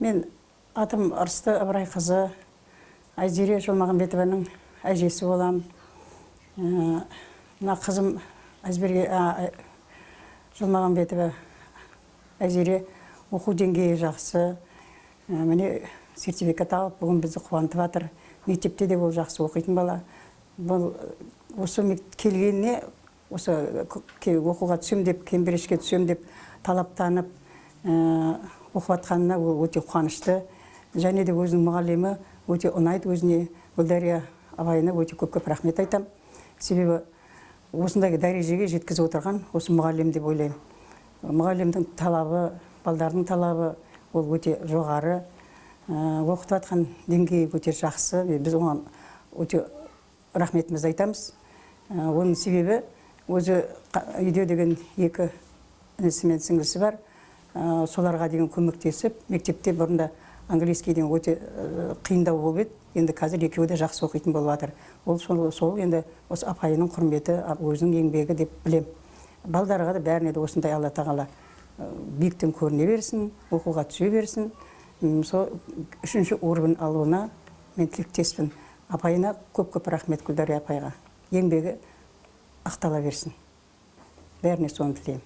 Мен атым Арысты Ыбырайқызы, Айзере Жолмағанбетованың әжесі болам. Мына қызым Айзере Жолмағанбетова Айзере оқу деңгейі жақсы. Міне сертификат алып, бүгін бізді қуантып жатыр. Мектепте де ол жақсы оқитын бала. Бұл осы келгеніне, осы оқуға түсем деп, Кембриджге түсем деп талаптанып оқып жатқанына ол өте қуанышты. Және де өзінің мұғалімі өте ұнайды өзіне. Гүлдария апайына өте көп рахмет айтам. Себебі осындай дәрежеге жеткізіп отырған осы мұғалім деп ойлаймын. Мұғалімдің талабы, балдардың талабы ол өте жоғары. Оқытып жатқан деңгейі өте жақсы. Біз оған өте рахметімізді айтамыз. Оның себебі өзі үйде деген екі інісі мен сіңлісі бар. Соларға деген көмектесіп, мектепте бұрында английский деген өте қиындау болып еді. Енді қазір екеуі де жақсы оқитын болып жатыр. Ол сол енді осы апайының құрметі, өзінің еңбегі деп білем. Балдарға да бәріне де осындай Алла тағала биіктен көріне берсін, оқуға түсе берсін. Сол 3-ші орын алуына мен тілектеспін. Апайына көп рахмет Гүлдария апайға. Еңбегі ақтала берсін. Бәріне соны тілеймін.